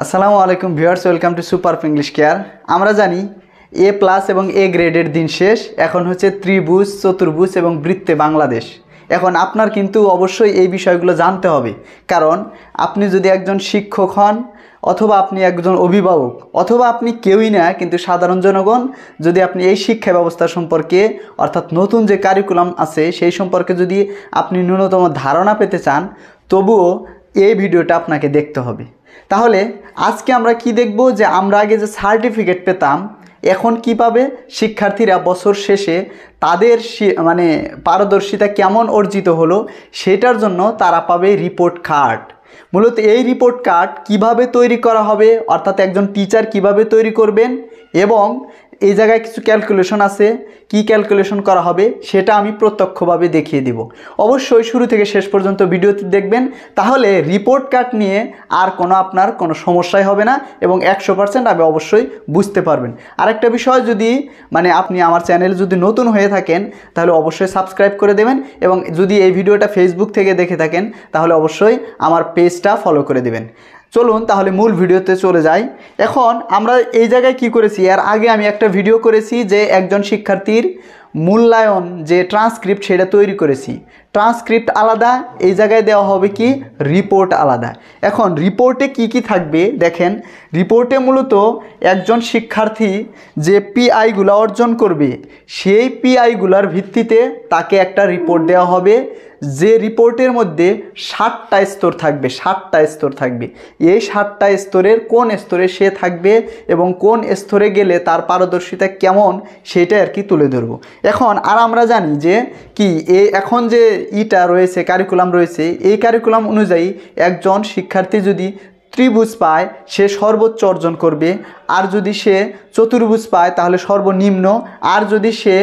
আসসালামু আলাইকুম viewers, welcome to super English care. আমরা জানি এ প্লাস এবং এ গ্রেডের দিন শেষ। এখন হচ্ছে ত্রিভুজ, চতুর্ভুজ এবং বৃত্তে বাংলাদেশ। এখন আপনার কিন্তু অবশ্যই এই বিষয়গুলো জানতে হবে, কারণ আপনি যদি একজন শিক্ষক হন, অথবা আপনি একজন অভিভাবক, অথবা আপনি কেউই না, কিন্তু সাধারণ জনগণ, যদি আপনি এই শিক্ষা ব্যবস্থা সম্পর্কে অর্থাৎ নতুন যে কারিকুলাম আছে সেই সম্পর্কে যদি আপনি ন্যূনতম ধারণা পেতে চান, তবুও এই ভিডিওটা আপনাকে দেখতে হবে। তাহলে আজকে আমরা কি দেখব, যে আমরা আগে যে সার্টিফিকেট পেতাম, এখন কিভাবে শিক্ষার্থীরা বছর শেষে তাদের পারদর্শিতা কেমন অর্জিত হলো সেটার জন্য তারা পাবে রিপোর্ট কার্ড। মূলত এই রিপোর্ট কার্ড কিভাবে তৈরি করা হবে, অর্থাৎ একজন টিচার কিভাবে তৈরি করবেন, এবং এই জায়গায় কিছু ক্যালকুলেশন আছে, কি ক্যালকুলেশন করা হবে সেটা আমি প্রত্যক্ষভাবে দেখিয়ে দিব। অবশ্যই শুরু থেকে শেষ পর্যন্ত ভিডিওটি দেখবেন, তাহলে রিপোর্ট কার্ড নিয়ে আর আপনার কোনো সমস্যাই হবে না, এবং 100% আপনি অবশ্যই বুঝতে পারবেন। আরেকটা বিষয়, যদি আপনি আমার চ্যানেল যদি নতুন হয়ে থাকেন তাহলে অবশ্যই সাবস্ক্রাইব করে দেবেন, এবং যদি এই ভিডিওটা ফেসবুক থেকে দেখে থাকেন তাহলে অবশ্যই আমার পেজটা ফলো করে দেবেন। চলুন তাহলে মূল ভিডিওতে চলে যাই। এখন আমরা এই জায়গায় কি করেছি, এর আগে আমি একটা ভিডিও করেছি যে একজন শিক্ষার্থীর মূল্যায়ন যে ট্রান্সক্রিপ্ট সেটা তৈরি করেছি। ট্রান্সক্রিপ্ট আলাদা, এই জায়গায় দেওয়া হবে কি রিপোর্ট আলাদা। এখন রিপোর্টে কি কি থাকবে দেখেন। রিপোর্টে মূলত একজন শিক্ষার্থী যে পিআইগুলো অর্জন করবে সেই পিআইগুলোর ভিত্তিতে তাকে একটা রিপোর্ট দেওয়া হবে, যে রিপোর্টের মধ্যে 7টা স্তর থাকবে। 7টা স্তর থাকবে। এই 7টা স্তরের কোন স্তরে সে থাকবে এবং কোন স্তরে গেলে তার পারদর্শিতা কেমন সেটা আর কি তুলে ধরবো। এখন আর আমরা জানি যে কি এখন যে রয়েছে, কারিকুলাম রয়েছে, এই কারিকুলাম অনুযায়ী একজন শিক্ষার্থী যদি ত্রিভুজ পায় সে সর্বোচ্চ অর্জন করবে, আর যদি সে চতুর্ভুজ পায় তাহলে সর্বনিম্ন, আর যদি সে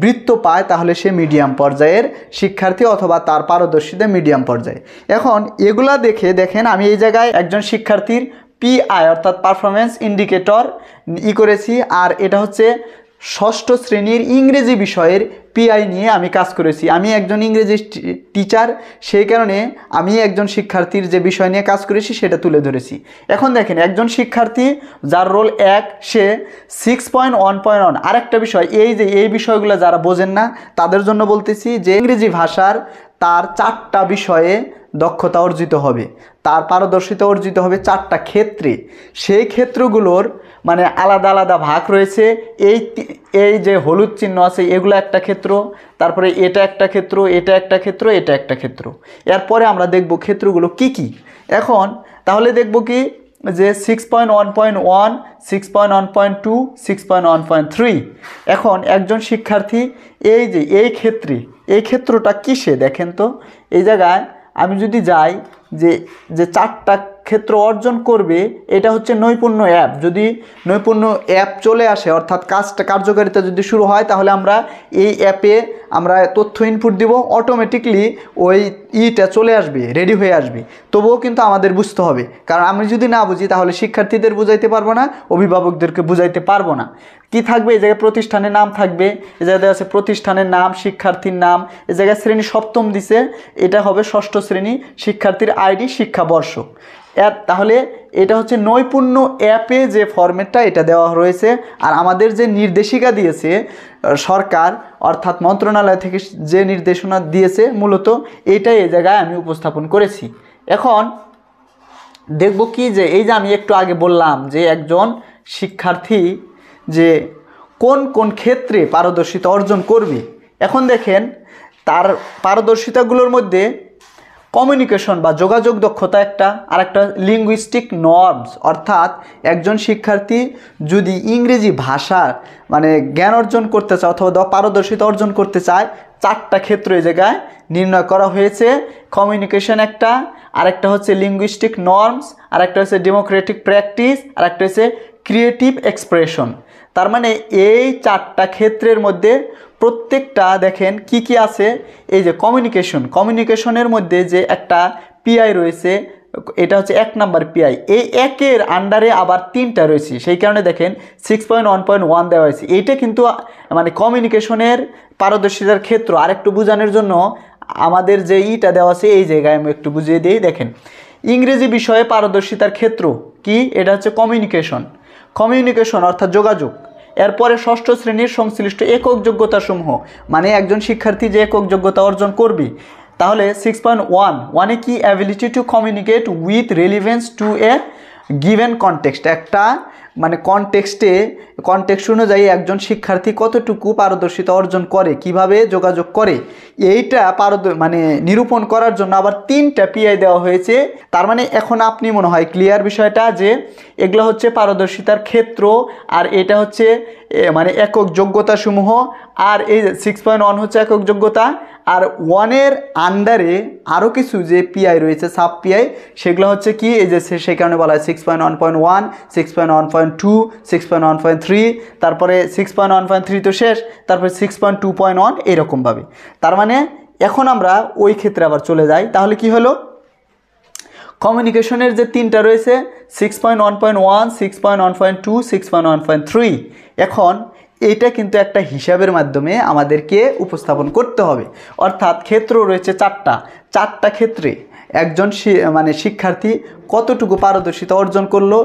বৃত্ত পায় তাহলে সে মিডিয়াম পর্যায়ের শিক্ষার্থী, অথবা তার পারদর্শিতা মিডিয়াম পর্যায়ে। এখন এগুলা দেখেন আমি এই জায়গায় একজন শিক্ষার্থীর পিআই অর্থাৎ পারফরমেন্স ইন্ডিকেটর করেছি, আর এটা হচ্ছে 6ষ্ঠ শ্রেণীর ইংরেজি বিষয়ের পিআই নিয়ে আমি কাজ করেছি। আমি একজন ইংরেজি টিচার, সেই কারণে আমি একজন শিক্ষার্থীর যে বিষয় নিয়ে কাজ করেছি সেটা তুলে ধরেছি। এখন দেখেন একজন শিক্ষার্থী যার রোল 1 সে 6.1.1। আরেকটা বিষয়, এই বিষয়গুলো যারা বোঝেন না তাদের জন্য বলতেছি যে ইংরেজি ভাষার তার 4টা বিষয়ে দক্ষতা অর্জিত হবে, তার পারদর্শিতা অর্জিত হবে 4টা ক্ষেত্রে। সেই ক্ষেত্রগুলোর আলাদা আলাদা ভাগ রয়েছে। এই যে হলুদ চিহ্ন আছে এগুলো একটা ক্ষেত্র, তারপরে এটা একটা ক্ষেত্র, এটা একটা ক্ষেত্র, এটা একটা ক্ষেত্র। এরপরে আমরা দেখব ক্ষেত্রগুলো কি কি। এখন তাহলে দেখব কি যে 6.1.1, 6.1.2, 6.1.3। এখন একজন শিক্ষার্থী এই ক্ষেত্রটা কিসে দেখেন তো। এই জায়গায় আমি যদি যাই যে 4টা ক্ষেত্র অর্জন করবে, এটা হচ্ছে নৈপুণ্য অ্যাপ। যদি নৈপুণ্য অ্যাপ চলে আসে, অর্থাৎ কার্যকারিতা যদি শুরু হয়, তাহলে আমরা এই অ্যাপে আমরা তথ্য ইনপুট দিব, অটোমেটিকলি ওই চলে আসবে, রেডি হয়ে আসবে। তবুও কিন্তু আমাদের বুঝতে হবে, কারণ আমি যদি না বুঝি তাহলে শিক্ষার্থীদের বুঝাইতে পারবো না, অভিভাবকদেরকে বুঝাইতে পারবো না। কি থাকবে, এই জায়গায় প্রতিষ্ঠানের নাম থাকবে, এই জায়গায় আছে প্রতিষ্ঠানের নাম, শিক্ষার্থীর নাম, এই জায়গায় শ্রেণী 7ম দিছে, এটা হবে 6ষ্ঠ শ্রেণী, শিক্ষার্থীর আইডি, শিক্ষাবর্ষ। তাহলে এটা হচ্ছে নৈপুণ্য অ্যাপে যে ফরম্যাটটা এটা দেওয়া রয়েছে। আর আমাদের যে নির্দেশিকা দিয়েছে সরকার, অর্থাৎ মন্ত্রণালয় থেকে যে নির্দেশনা দিয়েছে, মূলত এটাই এই জায়গায় আমি উপস্থাপন করেছি। এখন দেখব কি যে এই যে আমি একটু আগে বললাম যে একজন শিক্ষার্থী যে কোন কোন ক্ষেত্রে পারদর্শিতা অর্জন করবে। এখন দেখেন তার পারদর্শিতাগুলোর মধ্যে কমিউনিকেশন বা যোগাযোগ দক্ষতা একটা, আর একটা লিঙ্গুইস্টিক নর্মস, অর্থাৎ একজন শিক্ষার্থী যদি ইংরেজি ভাষার জ্ঞান অর্জন করতে চায় অথবা পারদর্শিতা অর্জন করতে চায়, 4টা ক্ষেত্র এই জায়গায় নির্ণয় করা হয়েছে। কমিউনিকেশন একটা, আরেকটা হচ্ছে লিঙ্গুইস্টিক নর্মস, আরেকটা হচ্ছে ডেমোক্রেটিক প্র্যাকটিস, আরেকটা হচ্ছে ক্রিয়েটিভ এক্সপ্রেশন। তার এই 4টা ক্ষেত্রের মধ্যে প্রত্যেকটা দেখেন কি কি আছে। এই যে কমিউনিকেশনের মধ্যে যে একটা পিআই রয়েছে, এটা হচ্ছে 1 নাম্বার পিআই। এই 1-এর আন্ডারে আবার 3টা রয়েছে, সেই কারণে দেখেন 6.1.1 দেওয়া হয়েছে। এইটা কিন্তু কমিউনিকেশনের পারদর্শিতার ক্ষেত্র। আরেকটু বোঝানোর জন্য আমাদের যে দেওয়া আছে এই জায়গায় আমি একটু বুঝিয়ে দিই। দেখেন ইংরেজি বিষয়ে পারদর্শিতার ক্ষেত্র কি, এটা হচ্ছে কমিউনিকেশন। কমিউনিকেশন অর্থাৎ যোগাযোগ। এরপরে ষষ্ঠ শ্রেণীর সংশ্লিষ্ট একক যোগ্যতাসমূহ, মানে একজন শিক্ষার্থী যে একক যোগ্যতা অর্জন করবে। তাহলে 6.1 কি, ability to communicate with relevance to a given context. একটা মানে কনটেক্সট অনুযায়ী একজন শিক্ষার্থী কতটুকু পারদর্শিতা অর্জন করে, কিভাবে যোগাযোগ করে, এইটা মানে নিরূপণ করার জন্য আবার 3টা পিআই দেওয়া হয়েছে। তার মানে এখন আপনি মনে হয় ক্লিয়ার বিষয়টা, যে এগুলো হচ্ছে পারদর্শিতার ক্ষেত্র, আর এটা হচ্ছে মানে একক যোগ্যতাসমূহ, আর এই 6.1 হচ্ছে একক যোগ্যতা, আর 1-এর আন্ডারে আরও কিছু যে পিআই রয়েছে, সাব পিআই, সেগুলো হচ্ছে কি, এই যে সেই কারণে বলা হয় 6.1.1, 6.1.2, 6.1.3, তারপরে 6.1.3 তো শেষ, তারপরে 6.2.1, এইরকমভাবে। তার মানে এখন আমরা ওই ক্ষেত্রে আবার চলে যাই। তাহলে কি হলো, কমিউনিকেশনের যে 3টা রয়েছে 6.1.1, 6.1.2, 6.1.3, এখন এইটা কিন্তু একটা হিসাবের মাধ্যমে আমাদেরকে উপস্থাপন করতে হবে। অর্থাৎ ক্ষেত্র রয়েছে 4টা ক্ষেত্রে একজন মানে শিক্ষার্থী কতটুকু পারদর্শিতা অর্জন করলো,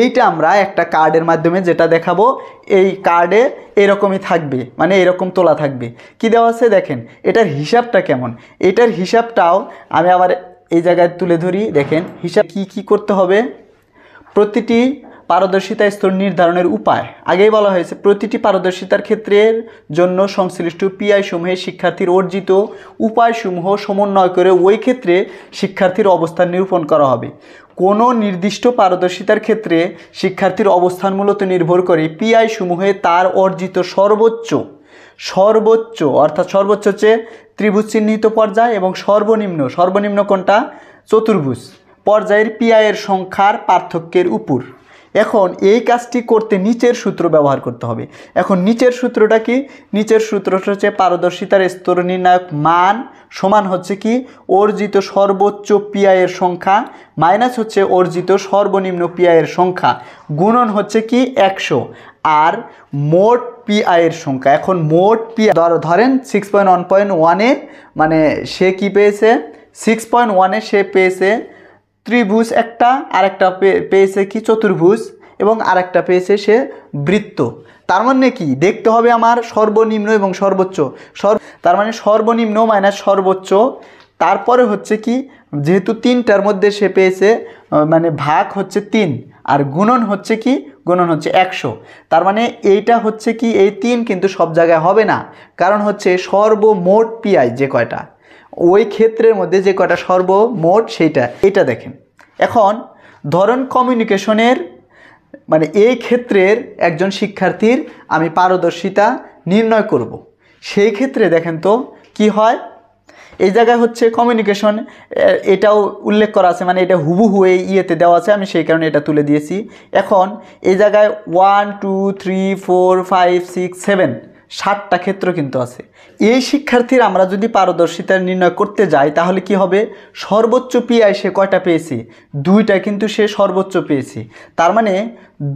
এইটা আমরা একটা কার্ডের মাধ্যমে যেটা দেখাবো, এই কার্ডে এরকমই থাকবে, মানে এরকম তোলা থাকবে। কি দেওয়া আছে দেখেন, এটার হিসাবটা কেমন, এটার হিসাবটাও আমি আবার এই জায়গায় তুলে ধরি। দেখেন হিসাব কি করতে হবে। প্রতিটি পারদর্শিতা স্তর নির্ধারণের উপায়, আগেই বলা হয়েছে প্রতিটি পারদর্শিতার ক্ষেত্রের জন্য সংশ্লিষ্ট পিআই সমূহে শিক্ষার্থীর অর্জিত উপায়সমূহ সমন্বয় করে ওই ক্ষেত্রে শিক্ষার্থীর অবস্থান নিরূপণ করা হবে। কোনো নির্দিষ্ট পারদর্শিতার ক্ষেত্রে শিক্ষার্থীর অবস্থান মূলত নির্ভর করে পিআই সমূহে তার অর্জিত সর্বোচ্চ অর্থাৎ সর্বোচ্চ হচ্ছে ত্রিভুজ চিহ্নিত পর্যায়, এবং সর্বনিম্ন কোনটা, চতুর্ভুজ পর্যায়ের পিআই এর সংখ্যার পার্থক্যের উপর। এখন এই কাজটি করতে নিচের সূত্র ব্যবহার করতে হবে। এখন নিচের সূত্রটা কি, নিচের সূত্রটা হচ্ছে পারদর্শিতার স্তর নির্ণায়ক মান সমান হচ্ছে কি, অর্জিত সর্বোচ্চ পিআই এর সংখ্যা মাইনাস হচ্ছে অর্জিত সর্বনিম্ন পিআই এর সংখ্যা, গুণন হচ্ছে কি 100, আর মোট পিআই এর সংখ্যা। এখন মোট পিআই ধরেন 6.1.1-এ মানে সে কি পেয়েছে, 6.1-এ সে পেয়েছে ত্রিভুজ একটা, আরেকটা পেয়েছে কি চতুর্ভুজ, এবং আরেকটা পেয়েছে সে বৃত্ত। তার মানে কি দেখতে হবে আমার সর্বনিম্ন এবং সর্বোচ্চ, তার মানে সর্বনিম্ন মাইনাস সর্বোচ্চ, তারপরে হচ্ছে কি যেহেতু 3টার মধ্যে সে পেয়েছে মানে ভাগ হচ্ছে 3, আর গুণন হচ্ছে কি, গুণন হচ্ছে 100। তার মানে এইটা হচ্ছে কি, এই 3 কিন্তু সব জায়গায় হবে না, কারণ হচ্ছে সর্বমোট পিআই যে কয়টা, ওই ক্ষেত্রের মধ্যে যে কয়টা সর্বমোট এটা দেখেন। এখন ধরুন কমিউনিকেশনের মানে এই ক্ষেত্রের একজন শিক্ষার্থীর আমি পারদর্শিতা নির্ণয় করব, সেই ক্ষেত্রে দেখেন তো কি হয়। এই জায়গায় হচ্ছে কমিউনিকেশন, এটাও উল্লেখ করা আছে, মানে এটা হুবহু এই ইয়েতে দেওয়া আছে, আমি সেই কারণে এটা তুলে দিয়েছি। এখন এই জায়গায় 1 2 3 4 5 6 7 7টা ক্ষেত্র কিন্তু আছে। এই শিক্ষার্থীর আমরা যদি পারদর্শিতা নির্ণয় করতে যাই তাহলে কি হবে, সর্বোচ্চ পিআই সে কয়টা পেয়েছে, 2টা কিন্তু সে সর্বোচ্চ পেয়েছে। তার মানে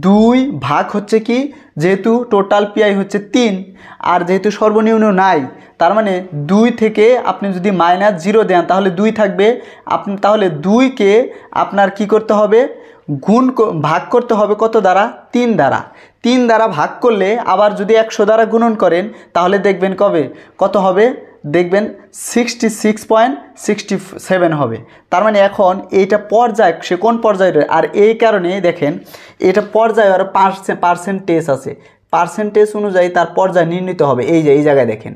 2 ভাগ হচ্ছে কি, যেহেতু টোটাল পিআই হচ্ছে 3, আর যেহেতু সর্বনিম্ন নাই, তার মানে 2 থেকে আপনি যদি -0 দেন তাহলে 2 থাকবে। আপনি তাহলে 2কে আপনার কি করতে হবে, ভাগ করতে হবে কত দ্বারা, 3 দ্বারা। 3 দ্বারা ভাগ করলে আবার যদি 100 দ্বারা গুণন করেন তাহলে দেখবেন কত হবে, দেখবেন 66.67 হবে। তার মানে এখন এইটা পর্যায়, সে কোন পর্যায়ে, আর এই কারণে দেখেন এটা পর্যায়ে আর পার্সেন্টেজ আছে, পার্সেন্টেজ অনুযায়ী তার পর্যায় নির্ণীত হবে। এই যে এই জায়গায় দেখেন,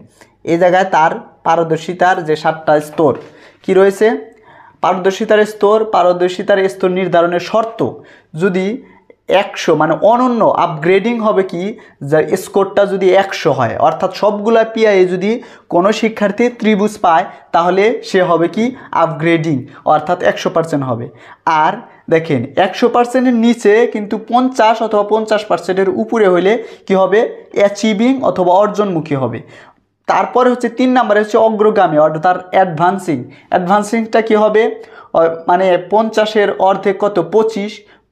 এই জায়গায় তার পারদর্শিতার যে 7টা স্তর কি রয়েছে, পারদর্শিতার স্তর নির্ধারণের শর্ত যদি 100 মানে অনন্য আপগ্রেডিং হবে কি, যে স্কোরটা যদি 100 হয়, অর্থাৎ সবগুলা পিআই যদি কোনো শিক্ষার্থী ত্রিভুজ পায় তাহলে সে হবে কি আপগ্রেডিং, অর্থাৎ 100% হবে। আর দেখেন 100%-এর নিচে কিন্তু 50 অথবা 50%-এর উপরে হলে কি হবে, অ্যাচিভিং অথবা অর্জনমুখী হবে। তারপরে হচ্ছে 3 নম্বরে হচ্ছে অগ্রগামী, অর্থাৎ অ্যাডভান্সিংটা কি হবে, মানে 50-এর অর্ধেক কত,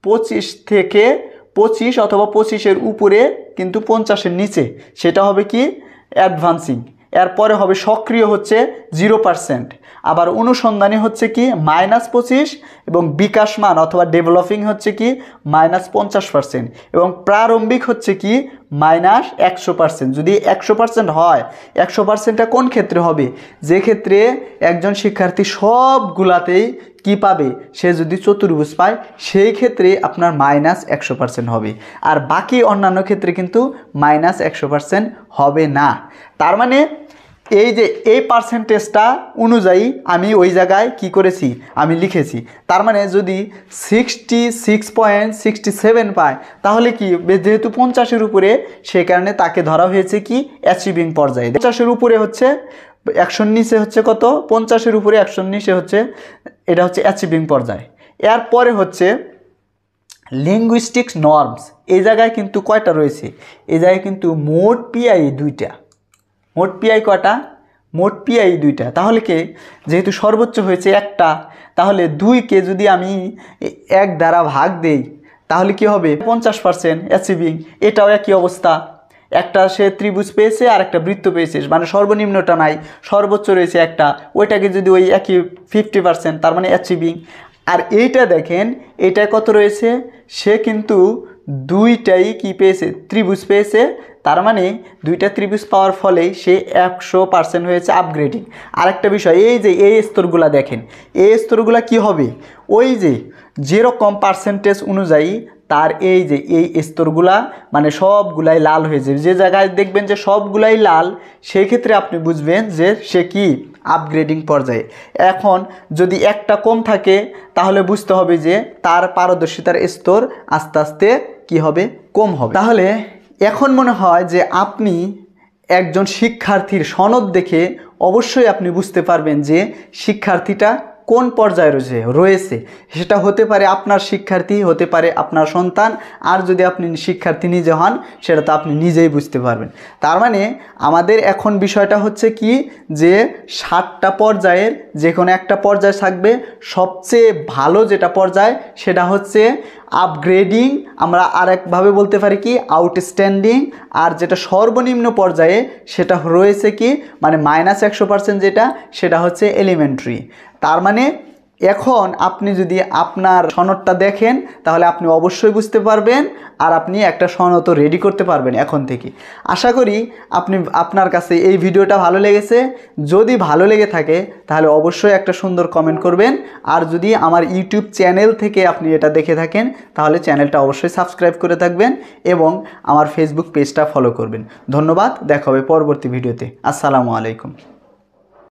25 থেকে 25 অথবা 25-এর উপরে কিন্তু 50-এর নিচে, সেটা হবে কি অ্যাডভান্সিং। এরপরে হবে সক্রিয় হচ্ছে 0%, আবার অনুসন্ধানী হচ্ছে কি -25, এবং বিকাশমান অথবা ডেভেলপিং হচ্ছে কি -50%, এবং প্রারম্ভিক হচ্ছে কি -100%। যদি 100% হয়, 100%টা কোন ক্ষেত্রে হবে? যে ক্ষেত্রে একজন শিক্ষার্থী সবগুলাতেই কি পাবে, সে যদি চতুর্ভুজ পায় সেই ক্ষেত্রে আপনার -100% হবে, আর বাকি অন্যান্য ক্ষেত্রে কিন্তু -100% হবে না। তার মানে এই যে এই পার্সেন্টেজটা অনুযায়ী আমি ওই জায়গায় কি করেছি, আমি লিখেছি। তার মানে যদি 66.67 পায়, তাহলে কি, যেহেতু 50-এর উপরে, সে কারণে তাকে ধরা হয়েছে কি অ্যাচিভিং পর্যায়ে। 50-এর উপরে হচ্ছে 100-র নিচে হচ্ছে কত, 50-এর উপরে 100-র নিচে হচ্ছে, এটা হচ্ছে অ্যাচিভিং পর্যায়। এরপরে হচ্ছে লিঙ্গুইস্টিক্স নর্মস। এই জায়গায় কিন্তু কয়টা রয়েছে? এই জায়গায় কিন্তু মোট পিআই 2টা। মোট পিআই কয়টা? মোট পিআই 2টা। তাহলে কি, যেহেতু সর্বোচ্চ হয়েছে 1টা, তাহলে 2কে যদি আমি 1 দ্বারা ভাগ দেই তাহলে কি হবে, 50% অ্যাচিভিং। এটাও একই অবস্থা, একটা সে ত্রিভুজ পেয়েছে আর একটা বৃত্ত পেয়েছে, মানে সর্বনিম্নটা নাই, সর্বোচ্চ রয়েছে একটা, ওইটাকে যদি ওই একই 50%, তার মানে অ্যাচিভিং। আর এইটা দেখেন, এটা কত রয়েছে, সে কিন্তু 2টাই কি পেয়েছে, ত্রিভুজ পেয়েছে, তার মানে 2টা ত্রিভুজ পাওয়ার ফলেই সে 100% হয়েছে আপগ্রেডিং। আরেকটা বিষয়, এই যে এই স্তরগুলা দেখেন, এই স্তরগুলা কি হবে, ওই যে যেরকম পার্সেন্টেজ অনুযায়ী তার এই যে এই স্তরগুলা মানে সবগুলাই লাল হয়ে যাবে। যে জায়গায় দেখবেন যে সবগুলাই লাল, সেই ক্ষেত্রে আপনি বুঝবেন যে সে কি আপগ্রেডিং পর্যায়ে। এখন যদি একটা কম থাকে, তাহলে বুঝতে হবে যে তার পারদর্শিতার স্তর আস্তে আস্তে কি হবে, কম হবে। তাহলে এখন মনে হয় যে আপনি একজন শিক্ষার্থীর সনদ দেখে অবশ্যই আপনি বুঝতে পারবেন যে শিক্ষার্থীটা কোন পর্যায়ে রয়েছে। সেটা হতে পারে আপনার শিক্ষার্থী, হতে পারে আপনার সন্তান, আর যদি আপনি শিক্ষার্থী নিজে হন, সেটা তো আপনি নিজেই বুঝতে পারবেন। তার মানে আমাদের এখন বিষয়টা হচ্ছে কি, যে 7টা পর্যায়ের যে কোনো একটা পর্যায় থাকবে। সবচেয়ে ভালো যেটা পর্যায়, সেটা হচ্ছে আপগ্রেডিং, আমরা আরেকভাবে বলতে পারি কি আউটস্ট্যান্ডিং। আর যেটা সর্বনিম্ন পর্যায়ে, সেটা রয়েছে কি মানে -100% যেটা, সেটা হচ্ছে এলিমেন্টারি। তার মানে এখন আপনি যদি আপনার সনদটা দেখেন, তাহলে আপনি অবশ্যই বুঝতে পারবেন, আর আপনি একটা সনদও রেডি করতে পারবেন এখন থেকে। আশা করি আপনার কাছে এই ভিডিওটা ভালো লেগেছে। যদি ভালো লেগে থাকে, তাহলে অবশ্যই একটা সুন্দর কমেন্ট করবেন। আর যদি আমার ইউটিউব চ্যানেল থেকে আপনি এটা দেখে থাকেন, তাহলে চ্যানেলটা অবশ্যই সাবস্ক্রাইব করে থাকবেন এবং আমার ফেসবুক পেজটা ফলো করবেন। ধন্যবাদ, দেখা হবে পরবর্তী ভিডিওতে। আসসালামু আলাইকুম।